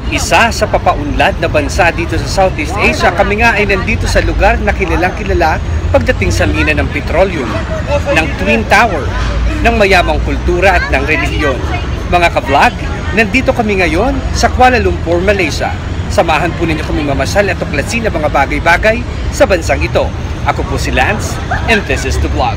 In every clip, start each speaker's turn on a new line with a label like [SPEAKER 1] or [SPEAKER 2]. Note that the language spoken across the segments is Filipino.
[SPEAKER 1] Isa sa papaunlad na bansa dito sa Southeast Asia, kami nga ay nandito sa lugar na kilalang kilala pagdating sa mina ng petroleum, ng Twin Tower, ng mayamang kultura at ng relihiyon. Mga ka-vlog, nandito kami ngayon sa Kuala Lumpur, Malaysia. Samahan po ninyo kami mamasyal at tuklasin ang mga bagay-bagay sa bansang ito. Ako po si Lance, and this is the vlog.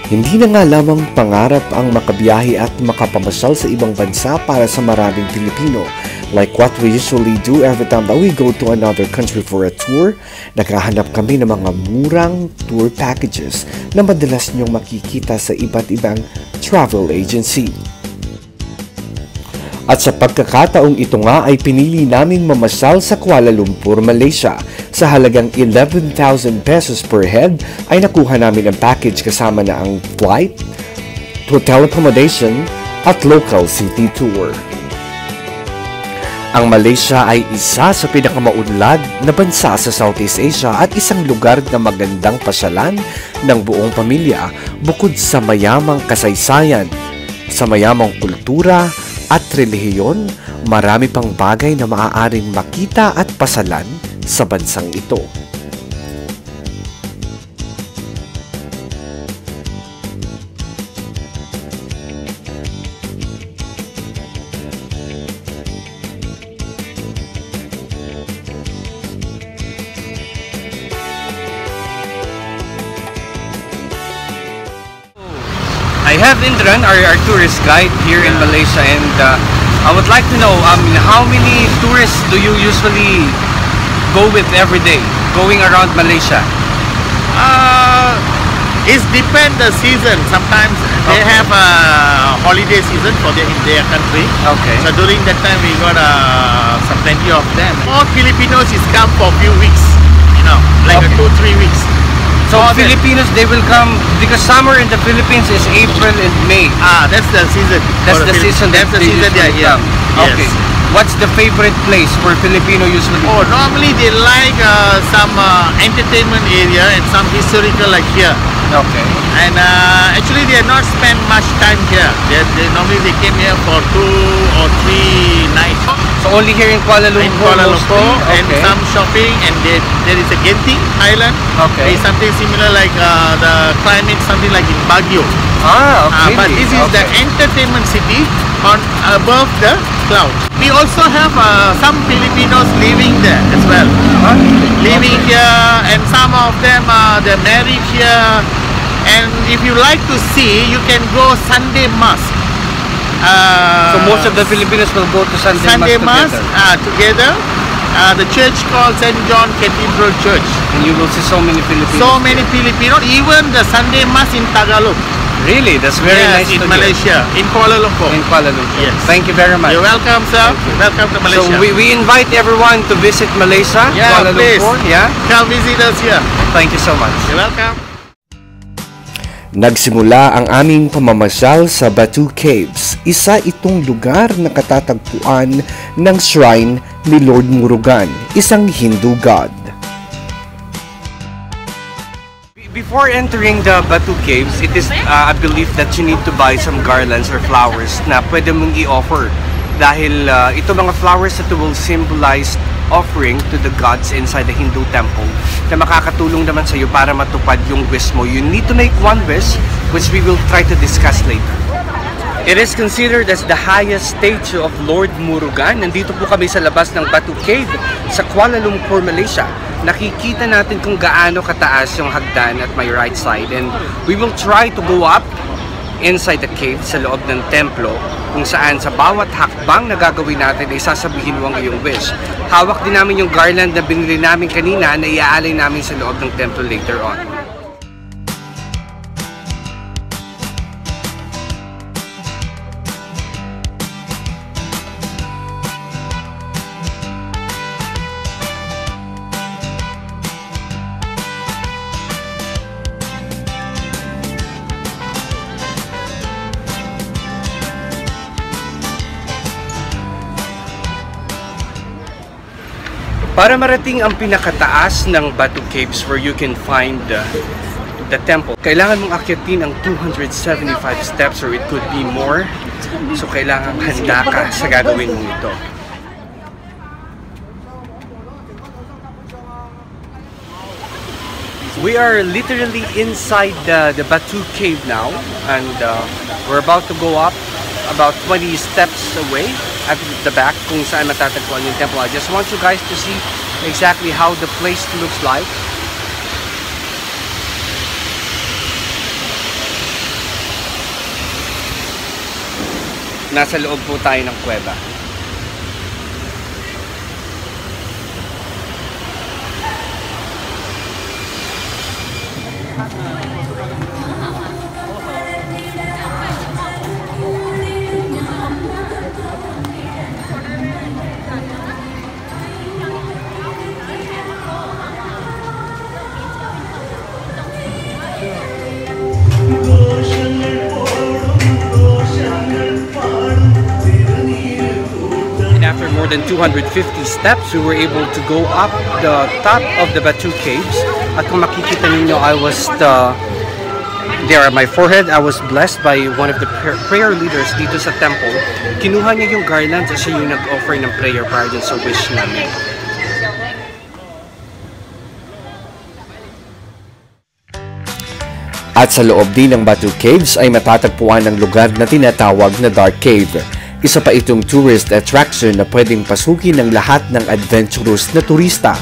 [SPEAKER 2] Hindi na nga lamang pangarap ang makabiyahe at makapamasyal sa ibang bansa para sa maraming Pilipino. Like what we usually do every time that we go to another country for a tour, naghahanap kami ng mga murang tour packages na madalas niyong makikita sa iba't ibang travel agency. At sa pagkakataong ito nga ay pinili naming mamasyal sa Kuala Lumpur, Malaysia. Sa halagang 11,000 pesos per head ay nakuha namin ang package kasama na ang flight, hotel accommodation at local city tour. Ang Malaysia ay isa sa pinakamaunlad na bansa sa Southeast Asia at isang lugar na magandang pasyalan ng buong pamilya bukod sa mayamang kasaysayan, sa mayamang kultura at relihiyon. Marami pang bagay na maaaring makita at pasalan sa bansang ito.
[SPEAKER 1] I have Indran, our tourist guide here in Malaysia, and I would like to know how many tourists do you usually go with every day going around Malaysia?
[SPEAKER 3] It depends the season. Sometimes they have a holiday season for in their country.
[SPEAKER 1] Okay.
[SPEAKER 3] So during that time we got some plenty of them. All Filipinos is come for a few weeks, like
[SPEAKER 1] Okay.
[SPEAKER 3] 2-3 weeks.
[SPEAKER 1] So
[SPEAKER 3] All
[SPEAKER 1] Filipinos, they will come because summer in the Philippines is April and May.
[SPEAKER 3] That's the season.
[SPEAKER 1] That's
[SPEAKER 3] for
[SPEAKER 1] the season.
[SPEAKER 3] That's the
[SPEAKER 1] they
[SPEAKER 3] season.
[SPEAKER 1] usually
[SPEAKER 3] Yeah.
[SPEAKER 1] come.
[SPEAKER 3] Yes.
[SPEAKER 1] Okay. What's the favorite place where Filipino usually
[SPEAKER 3] Oh,
[SPEAKER 1] go?
[SPEAKER 3] normally they like some entertainment area and some historical like here.
[SPEAKER 1] Okay.
[SPEAKER 3] And actually they have not spent much time here. Normally they came here for 2 or 3 nights.
[SPEAKER 1] So only here in Kuala Lumpur,
[SPEAKER 3] In Kuala Lumpur
[SPEAKER 1] mostly?
[SPEAKER 3] and
[SPEAKER 1] Okay.
[SPEAKER 3] some shopping, and there is a Genting Island.
[SPEAKER 1] Okay.
[SPEAKER 3] There is something similar like the climate, something like in Baguio.
[SPEAKER 1] Okay.
[SPEAKER 3] But this is the entertainment city on above the cloud. We also have some Filipinos living there as well. Living here, and some of them they're married here. And if you like to see, you can go Sunday Mass.
[SPEAKER 1] So most of the Filipinos will go to Sunday Mass
[SPEAKER 3] together. The church called St. John Cathedral Church.
[SPEAKER 1] and you will see so many Filipinos.
[SPEAKER 3] So many Filipinos, even the Sunday Mass in Tagalog.
[SPEAKER 1] Really, that's very nice
[SPEAKER 3] in
[SPEAKER 1] to
[SPEAKER 3] Malaysia, in Kuala Lumpur.
[SPEAKER 1] hear. In Kuala Lumpur.
[SPEAKER 3] Yes.
[SPEAKER 1] Thank you very much.
[SPEAKER 3] You're welcome, sir. Welcome to Malaysia.
[SPEAKER 1] So we invite everyone to visit Malaysia,
[SPEAKER 3] Yeah,
[SPEAKER 1] Kuala
[SPEAKER 3] please.
[SPEAKER 1] Lumpur. Yeah.
[SPEAKER 3] Come visit us here.
[SPEAKER 1] Thank you so much.
[SPEAKER 3] You're welcome.
[SPEAKER 2] Nagsimula ang aming pamamasyal sa Batu Caves. Isa itong lugar na katatagpuan ng shrine ni Lord Murugan, isang Hindu god.
[SPEAKER 1] Before entering the Batu Caves, it is a belief that you need to buy some garlands or flowers na pwede mong i-offer. Dahil ito mga flowers that will symbolize offering to the gods inside the Hindu temple na makakatulong naman sa iyo para matupad yung wish mo. You need to make one wish, which we will try to discuss later. It is considered as the highest statue of Lord Murugan. Nandito po kami sa labas ng Batu Cave sa Kuala Lumpur, Malaysia. Nakikita natin kung gaano kataas yung hagdan at my right side, and we will try to go up inside the cave sa loob ng templo, kung saan sa bawat hakbang na gagawin natin ay sasabihin mo ang iyong wish. Hawak din namin yung garland na binili namin kanina na iaalay namin sa loob ng templo later on. Para marating ang pinakataas ng Batu Caves where you can find the temple. Kailangan mong akyatin ang 275 steps or it could be more. So kailangan handa ka sa gagawin mong ito. We are literally inside the Batu Cave now, and we're about to go up about 20 steps away at the back kung saan matatagpuan yung temple. I just want you guys to see exactly how the place looks like. Nasa loob po tayo ng kuweba. After more than 250 steps, we were able to go up the top of the Batu Caves. At kung makikita ninyo, I was there at my forehead. I was blessed by one of the prayer leaders dito sa temple. Kinuha niya yung garland at siya yung nag-offer ng prayer para dun sa wish namin.
[SPEAKER 2] At sa loob din ng Batu Caves ay matatagpuan ang lugar na tinatawag na Dark Cave. Isa pa itong tourist attraction na pwedeng pasukin ng lahat ng adventurous na turista.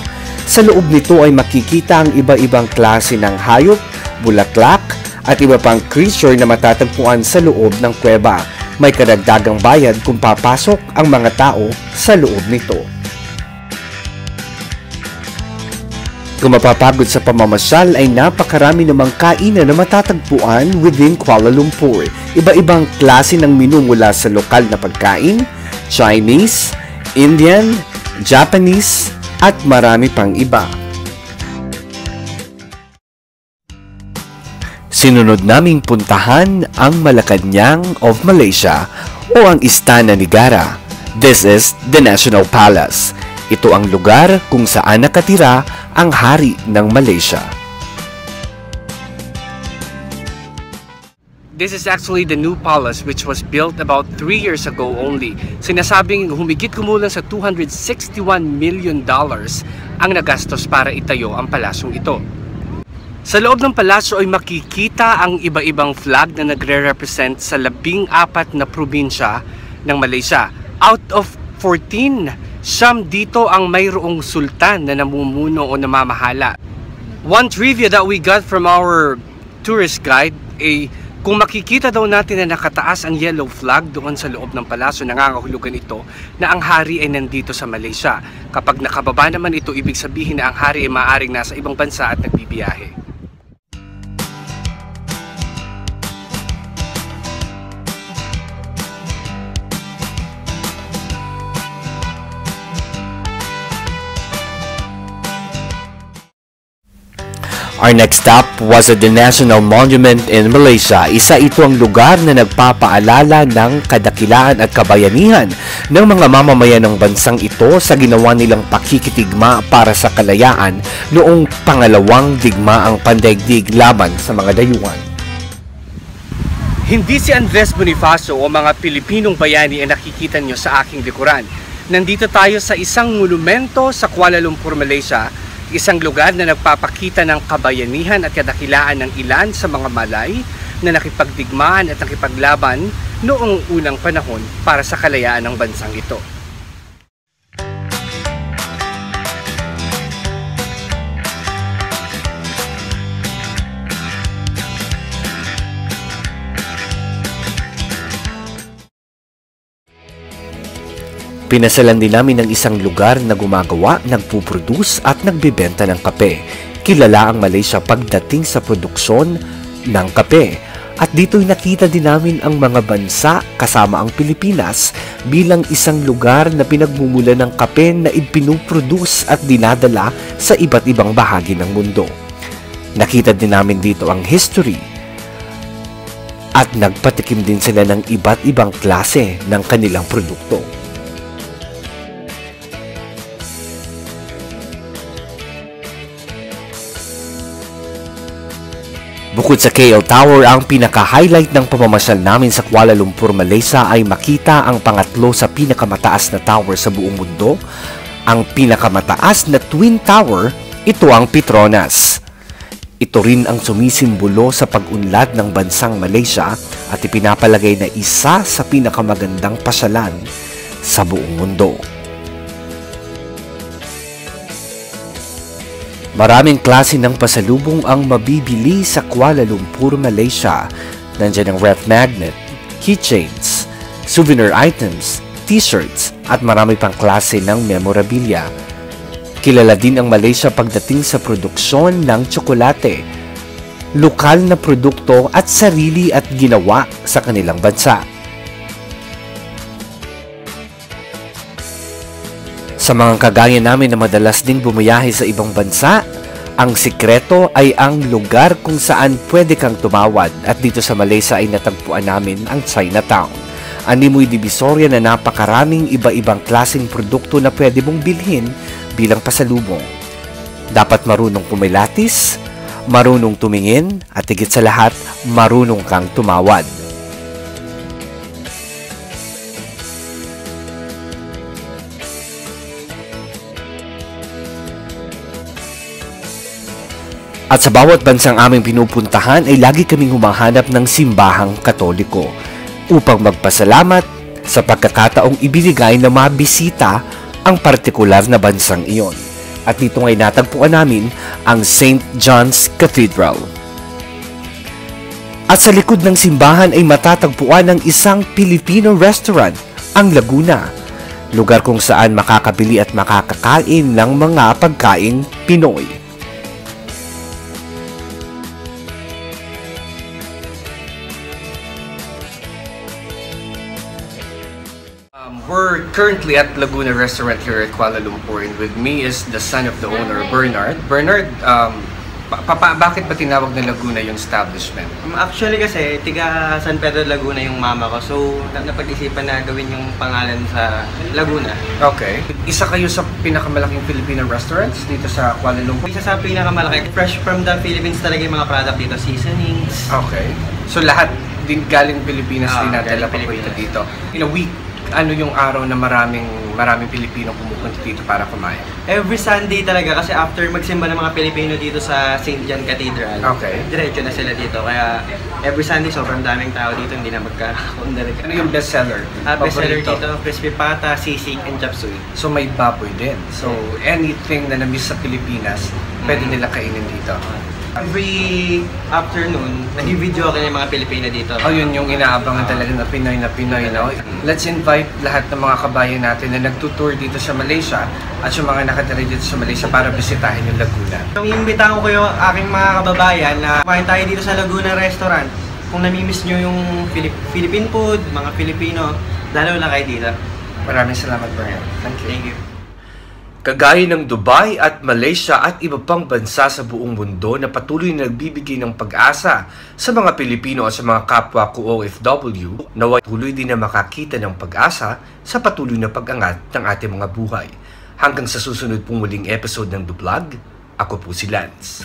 [SPEAKER 2] Sa loob nito ay makikita ang iba-ibang klase ng hayop, bulaklak, at iba pang creature na matatagpuan sa loob ng kuweba. May karagdagang bayad kung papasok ang mga tao sa loob nito. Kung mapapagod sa pamamasyal ay napakarami namang kainan na matatagpuan within Kuala Lumpur. Iba-ibang klase ng menu mula sa lokal na pagkain, Chinese, Indian, Japanese, at marami pang iba. Sinunod naming puntahan ang Malacañang of Malaysia o ang Istana Negara. This is the National Palace. Ito ang lugar kung saan nakatira ang hari ng Malaysia.
[SPEAKER 1] This is actually the new palace which was built about 3 years ago only. Sinasabing humigit kumulang sa $261 million ang nagastos para itayo ang palasyong ito. Sa loob ng palasyo ay makikita ang iba-ibang flag na nagre-represent sa 14 na probinsya ng Malaysia. Out of 14, siyam dito ang mayroong sultan na namumuno o namamahala. One trivia that we got from our tourist guide ay kung makikita daw natin na nakataas ang yellow flag doon sa loob ng palasyo, nangangahulugan ito na ang hari ay nandito sa Malaysia. Kapag nakababa naman ito, ibig sabihin na ang hari ay maaaring nasa ibang bansa at nagbibiyahe.
[SPEAKER 2] Our next stop was at the National Monument in Malaysia. Isa ito ang lugar na nagpapaalala ng kadakilaan at kabayanihan ng mga mamamayan ng bansang ito sa ginawa nilang pakikitigma para sa kalayaan noong pangalawang digmaang pandaigdig laban sa mga dayuhan.
[SPEAKER 1] Hindi si Andres Bonifacio o mga Pilipinong bayani ang nakikita nyo sa aking likuran. Nandito tayo sa isang monumento sa Kuala Lumpur, Malaysia. Isang lugar na nagpapakita ng kabayanihan at kadakilaan ng ilan sa mga Malay na nakipagdigmaan at nakipaglaban noong unang panahon para sa kalayaan ng bansang ito.
[SPEAKER 2] Pinasalan din namin ng isang lugar na gumagawa, nagpuproduce at nagbebenta ng kape. Kilala ang Malaysia pagdating sa produksyon ng kape. At dito'y nakita din namin ang mga bansa kasama ang Pilipinas bilang isang lugar na pinagmumulan ng kape na ipinuproduce at dinadala sa iba't ibang bahagi ng mundo. Nakita din namin dito ang history at nagpatikim din sila ng iba't ibang klase ng kanilang produkto. Bukod sa KL Tower, ang pinaka-highlight ng pamamasyal namin sa Kuala Lumpur, Malaysia ay makita ang pangatlo sa pinakamataas na tower sa buong mundo. Ang pinakamataas na Twin Tower, ito ang Petronas. Ito rin ang sumisimbolo sa pag-unlad ng bansang Malaysia at ipinapalagay na isa sa pinakamagandang pasyalan sa buong mundo. Maraming klase ng pasalubong ang mabibili sa Kuala Lumpur, Malaysia. Nandiyan ang ref magnet, keychains, souvenir items, t-shirts at marami pang klase ng memorabilia. Kilala din ang Malaysia pagdating sa produksyon ng tsokolate, lokal na produkto at sarili at ginawa sa kanilang bansa. Sa mga kagaya namin na madalas ding bumiyahe sa ibang bansa, ang sikreto ay ang lugar kung saan pwede kang tumawad at dito sa Malaysia ay natagpuan namin ang Chinatown. Animoy Divisoria na napakaraming iba-ibang klaseng produkto na pwede mong bilhin bilang pasalubong. Dapat marunong kumilatis, marunong tumingin at higit sa lahat, marunong kang tumawad. At sa bawat bansang aming pinupuntahan ay lagi kaming humahanap ng simbahang Katoliko upang magpasalamat sa pagkakataong ibinigay na mabisita ang partikular na bansang iyon. At dito ngay natagpuan namin ang St. John's Cathedral. At sa likod ng simbahan ay matatagpuan ang isang Filipino restaurant, ang Laguna, lugar kung saan makakabili at makakakain ng mga pagkaing Pinoy.
[SPEAKER 1] We're currently at Laguna Restaurant here at Kuala Lumpur, and with me is the son of the owner, Bernard. Bernard, bakit ba tinawag na Laguna yung establishment?
[SPEAKER 4] Actually kasi, tiga San Pedro, Laguna yung mama ko. So, napag-isipan na gawin yung pangalan sa Laguna.
[SPEAKER 1] Okay. Isa kayo sa pinakamalaking Filipino restaurants dito sa Kuala Lumpur?
[SPEAKER 4] Isa sa pinakamalaki, fresh from the Philippines talaga yung mga product dito, seasonings.
[SPEAKER 1] Okay. So, lahat din galing Pilipinas din natin
[SPEAKER 4] galing
[SPEAKER 1] papunta
[SPEAKER 4] Pilipinas.
[SPEAKER 1] dito. In a week, ano yung araw na maraming Pilipino pumupunta dito para kumain?
[SPEAKER 4] Every Sunday talaga kasi after magsimba ng mga Pilipino dito sa St. John Cathedral,
[SPEAKER 1] Okay.
[SPEAKER 4] diretso na sila dito. Kaya every Sunday sobrang daming tao dito, hindi na magkakaunda rin.
[SPEAKER 1] Ano yung bestseller?
[SPEAKER 4] Bestseller
[SPEAKER 1] Paborito?
[SPEAKER 4] dito, crispy pata, sisig, and chop suey.
[SPEAKER 1] So may baboy din. So anything na na-miss sa Pilipinas, pwede nila kainin dito.
[SPEAKER 4] Every afternoon, nag-video ako ng mga Pilipino dito.
[SPEAKER 1] Oh, yun yung inaabangan talaga na Pinoy, no? Let's invite lahat ng mga kabayan natin na nagtutour dito sa Malaysia at yung mga nakatira dito sa Malaysia para bisitahin yung Laguna.
[SPEAKER 4] Iimbitahan ko yung aking mga kababayan na kumain tayo dito sa Laguna Restaurant. Kung namimiss nyo yung Philippine food, mga Pilipino, dalaw lang kayo dito.
[SPEAKER 1] Maraming salamat, Bernard. Thank you.
[SPEAKER 4] Thank you.
[SPEAKER 2] Kagaya ng Dubai at Malaysia at iba pang bansa sa buong mundo na patuloy na nagbibigay ng pag-asa sa mga Pilipino at sa mga kapwa ko OFW, naway tuloy din na makakita ng pag-asa sa patuloy na pag-angat ng ating mga buhay. Hanggang sa susunod pong muling episode ng The Vlog, ako po si Lance.